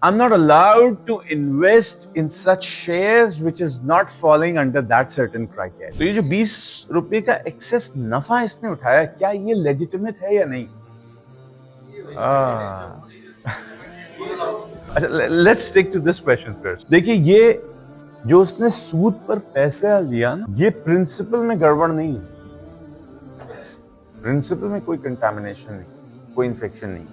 I'm not allowed to invest in such shares which is not falling under that certain criteria. तो ये जो 20 रुपए का access नफा इसने उठाया, क्या ये लेजिटिमेट है या नहीं? Let's stick to this question first. देखिए, ये जो उसने सूद पर पैसा लिया ना, ये प्रिंसिपल में गड़बड़ नहीं है। प्रिंसिपल में कोई कंटामिनेशन नहीं, कोई इन्फेक्शन नहीं।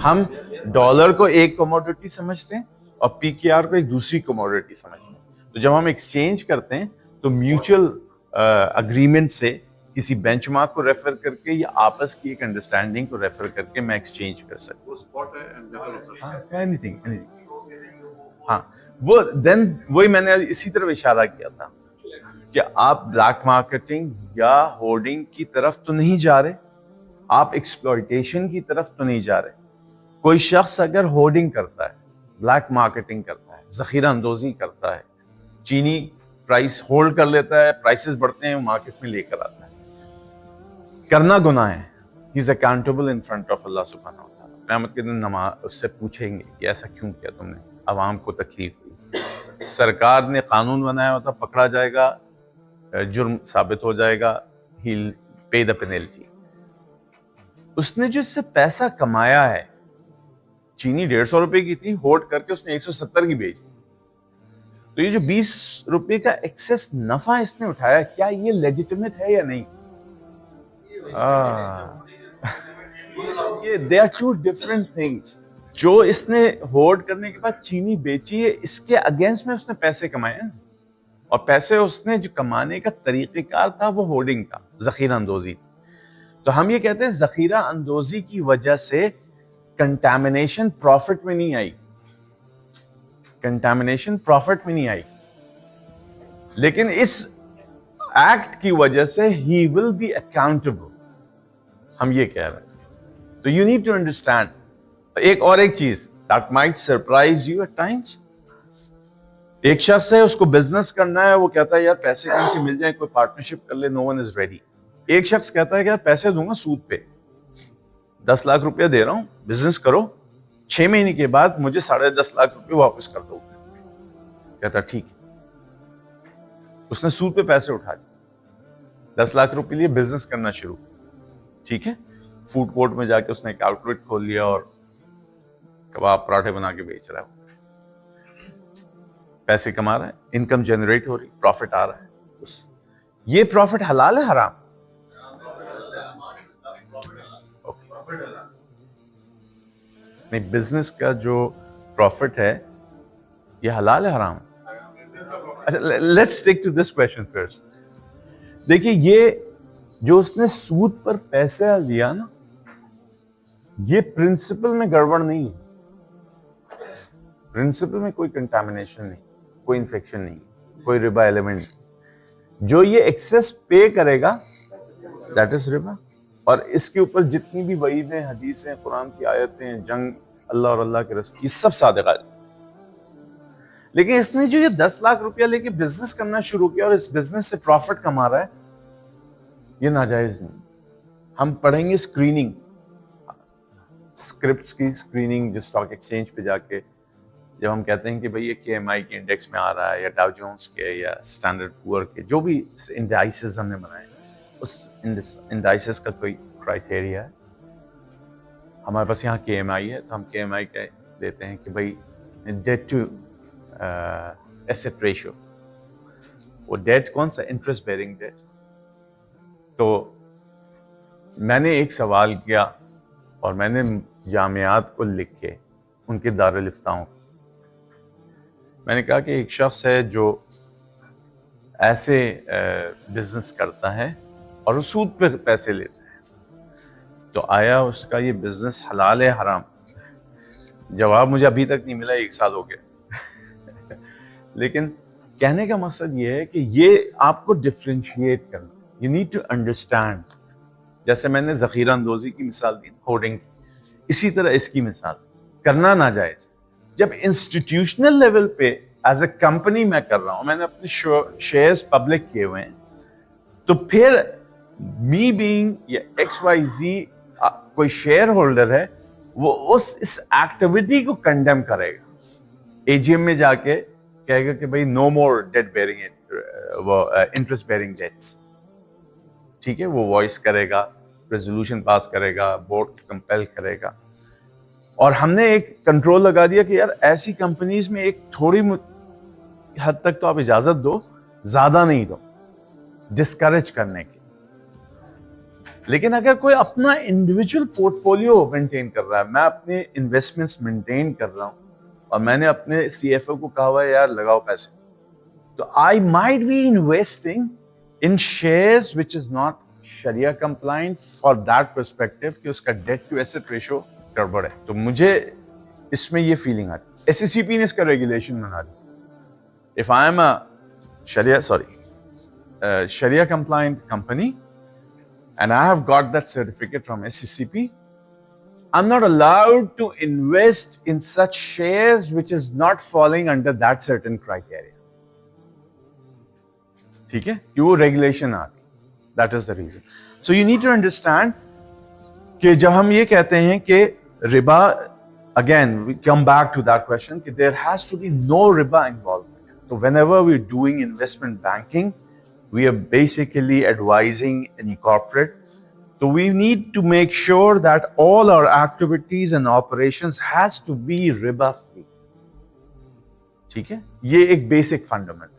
हम डॉलर को एक कमोडिटी समझते हैं और पीकेआर को एक दूसरी कमोडिटी समझते हैं। तो जब हम एक्सचेंज करते हैं तो म्यूचुअल अग्रीमेंट से किसी बेंचमार्क को रेफर करके या आपस की एक अंडरस्टैंडिंग को रेफर करके मैं एक्सचेंज कर सकता हूँ। एनीथिंग। हाँ, वो देन वही मैंने इसी तरफ इशारा किया था कि आप ब्लैक मार्केटिंग या होर्डिंग की तरफ तो नहीं जा रहे, आप एक्सप्लॉयटेशन की तरफ तो नहीं जा रहे। कोई शख्स अगर होर्डिंग करता है, ब्लैक मार्केटिंग करता है, जखीरा अंदोजी करता है, चीनी प्राइस होल्ड कर लेता है, प्राइसेस बढ़ते हैं, मार्केट में लेकर आता है, करना गुनाह है। He is accountable in front of Allah सुब्हानहू व तआला। क़यामत के दिन नमाज उससे पूछेंगे कि ऐसा क्यों किया तुमने, अवाम को तकलीफ दी। सरकार ने कानून बनाया होता, पकड़ा जाएगा, जुर्म साबित हो जाएगा, he will pay the penalty. उसने जो इससे पैसा कमाया है, चीनी 150 रुपए की थी, होल्ड करके उसने 170 की बेच दी। तो ये जो 20 रुपए का एक्सेस नफा इसने उठाया, क्या ये लेजिटिमेट है या नहीं? ये they are two different things. जो इसने होल्ड करने के बाद चीनी बेची है, इसके अगेंस्ट में उसने पैसे कमाए हैं, और पैसे उसने जो कमाने का तरीकेकार था वो होल्डिंग का, जखीरा अंदोजी। तो हम ये कहते हैं जखीरा अंदोजी की वजह से कंटामिनेशन प्रॉफिट में नहीं आई, कंटामिनेशन प्रॉफिट में नहीं आई, लेकिन इस एक्ट की वजह से ही विल बी अकाउंटेबल, हम ये कह रहे हैं। तो यू नीड टू अंडरस्टैंड। एक चीज that might surprise you at times. एक शख्स है, उसको बिजनेस करना है, वो कहता है यार पैसे कहीं से मिल जाए, कोई पार्टनरशिप कर ले, नो वन इज रेडी। एक शख्स कहता है कि यार पैसे दूंगा सूद पे, 10 लाख रुपया दे रहा हूं, बिजनेस करो, 6 महीने के बाद मुझे 10.5 लाख रुपए वापस कर दो। कहता ठीक। उसने सूद पे पैसे उठा लिए, 10 लाख रुपए लिए बिजनेस करना शुरू, ठीक है। फूड कोर्ट में जाके उसने एक आउटलेट खोल लिया और कबाब पराठे बना के बेच रहा है, पैसे कमा रहा है, इनकम जनरेट हो रही, प्रॉफिट आ रहा है। ये प्रॉफिट हलाल है हराम? नहीं, बिजनेस का जो प्रॉफिट है ये हलाल है हराम? अच्छा, let's stick to this question first. देखिए, ये जो उसने सूद पर पैसा लिया ना, ये प्रिंसिपल में गड़बड़ नहीं है। प्रिंसिपल में कोई कंटामिनेशन नहीं, कोई इन्फेक्शन नहीं, कोई रिबा एलिमेंट नहीं। जो ये एक्सेस पे करेगा दैट इज रिबा। और इसके ऊपर जितनी भी वईदें, हदीसें, कुरान की आयतें, जंग अल्लाह और अल्लाह के रसूल, ये सब सादिका है। लेकिन इसने जो ये 10 लाख रुपया लेके बिजनेस करना शुरू किया और इस बिजनेस से प्रॉफिट कमा रहा है, ये नाजायज नहीं। हम पढ़ेंगे स्क्रीनिंग, स्क्रिप्ट्स की स्क्रीनिंग, जो स्टॉक एक्सचेंज पे जाके जब हम कहते हैं कि भाई ये केएमआई के इंडेक्स में आ रहा है, या डाउ जोन्स के, या स्टैंडर्ड पुअर के, जो भी इंडाइसेस हमने बनाए, उस इंडाइसेस का कोई क्राइटेरिया है। हमारे पास यहाँ केएमआई है, तो हम केएमआई का देते हैं कि भाई डेट टू एसेट रेशियो, वो डेट कौन सा, इंटरेस्ट बेयरिंग डेट। तो मैंने एक सवाल किया और मैंने जामियात को लिख के उनके दारुल इफ्ताओं, मैंने कहा कि एक शख्स है जो ऐसे बिजनेस करता है और वो सूद पे पैसे लेता है, तो आया उसका ये बिजनेस हलाल है हराम? जवाब मुझे अभी तक नहीं मिला, 1 साल हो गया। लेकिन कहने का मकसद ये है कि ये आपको डिफरेंशिएट करना, यू नीड टू अंडरस्टैंड। जैसे मैंने जखीरा अंदोजी की मिसाल दी, होर्डिंग, इसी तरह इसकी मिसाल करना नाजायज। जब इंस्टीट्यूशनल लेवल पे एज ए कंपनी मैं कर रहा हूं, मैंने अपने शेयर्स पब्लिक किए हुए हैं, तो फिर मी बीइंग या XYZ कोई शेयर होल्डर है, وہ اس ایکٹیویٹی کو کنڈیم کرے گا, AGM میں جا کے کہے گا کہ بھائی نو مور ڈیٹ بیئرنگ, وہ انٹرسٹ بیئرنگ ڈیٹس, ٹھیک ہے, وہ وائس کرے گا, ریزولوشن پاس کرے گا, بورڈ کمپیل کرے گا. اور ہم نے ایک کنٹرول لگا دیا کہ یار ایسی کمپنیز میں ایک تھوڑی حد تک تو آپ اجازت دو, زیادہ نہیں دو, ڈسکریج کرنے کی. لیکن اگر کوئی اپنا انڈیویجول پورٹ فولیو مینٹین کر رہا ہے, میں اپنے انویسٹمنٹس مینٹین کر رہا ہوں, اور میں نے اپنے CFO کو کہا ہوا ہے یار لگاؤ پیسے, تو I might be investing in shares which is not Sharia compliant for that perspective کہ اس کا debt to asset ratio گڑبڑ ہے. تو مجھے اس میں یہ فیلنگ آتی. SECP نے اس کا ریگولیشن بنا دی. If I am a Sharia compliant company and I have got that certificate from SECP, I'm not allowed to invest in such shares which is not falling under that certain criteria. ٹھیک ہے, کہ وہ regulation آ گئی. That is the reason. So you need to understand کہ جب ہم یہ کہتے ہیں کہ ربا, again we come back to that question کہ there has to be no riba involvement. So whenever we're doing investment banking, we are basically advising any corporate. So we need to make sure that all our activities and operations has to be riba free. ٹھیک ہے, یہ ایک basic fundamental.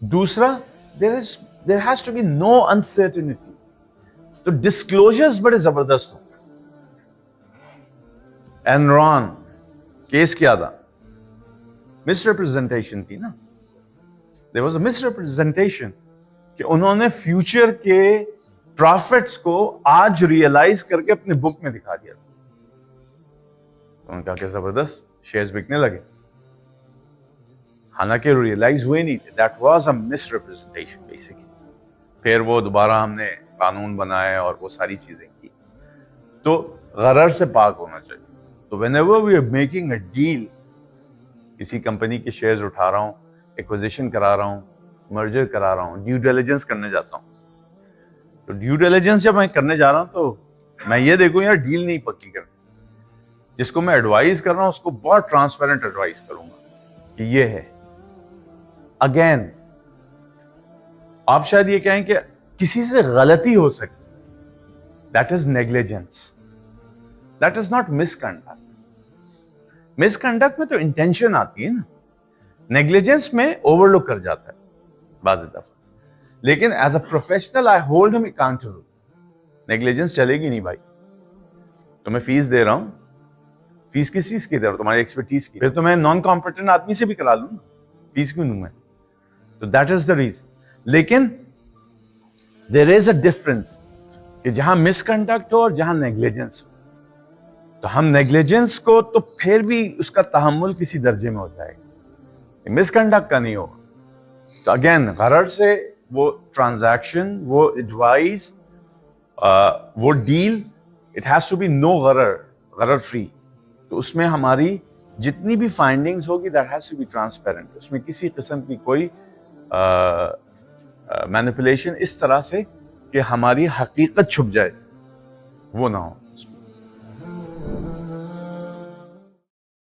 دوسرا, there has to be no uncertainty. تو disclosures بڑے زبردست ہوں. Enron case کیا تھا, مس ریپرزنٹیشن تھی نا. There was a misrepresentation کہ انہوں نے فیوچر کے پروفٹس کو آج ریئلائز کر کے اپنے بک میں دکھا دیا. انہوں نے کہا کہ زبردست, شیئرز بکنے لگے, حالانکہ ریئلائز ہوئے نہیں تھے. That was a miss representation basically. پھر وہ دوبارہ ہم نے قانون بنائے اور وہ ساری چیزیں کی. تو غرر سے پاک ہونا چاہیے. تو whenever we are making a deal, کسی کمپنی کے شیئرز اٹھا رہا ہوں, ایکوزیشن کرا رہا ہوں, مرجر کرا رہا ہوں, ڈیو ڈیلیجنس کرنے جاتا ہوں. تو ڈیو ڈیلیجنس جب میں کرنے جا رہا ہوں تو میں یہ دیکھوں یار ڈیل نہیں پکی کرنی. جس کو میں ایڈوائز کر رہا ہوں اس کو بہت ٹرانسپیرنٹ ایڈوائز کروں گا کہ یہ ہے. اگین آپ شاید یہ کہیں کہ کسی سے غلطی ہو سکتی, that is negligence, that is not miss conduct. Miss conduct میں تو انٹینشن آتی ہے نا, نیگلیجنس میں اوور لک کر جاتا ہے بعض دفعہ. لیکن as a professional I hold ہم اکاؤنٹیبل. نیگلیجنس چلے گی نہیں بھائی. تو میں فیس دے رہا ہوں, فیس کس چیز کی دے رہا ہوں, تمہاری ایکسپرٹیز کی. پھر تو میں نان کمپیٹنٹ آدمی سے بھی کرا لوں نا, فیس کیوں دوں میں. تو دیٹ از دا ریزن. لیکن دیر از اے ڈفرنس کہ جہاں مس کنڈکٹ ہو اور جہاں نیگلیجنس ہو. تو ہم نیگلیجنس کو تو پھر بھی اس کا تحمل کسی درجے میں ہو جائے گا, مس کنڈکٹ کا نہیں ہوگا. تو اگین غرر سے وہ ٹرانزیکشن, وہ ایڈوائز, وہ deal, it has to be no غرر, غرر فری. تو اس میں ہماری جتنی بھی فائنڈنگز ہوگی that has to be transparent. اس میں کسی قسم کی کوئی مینیپولیشن اس طرح سے کہ ہماری حقیقت چھپ جائے وہ نہ ہو.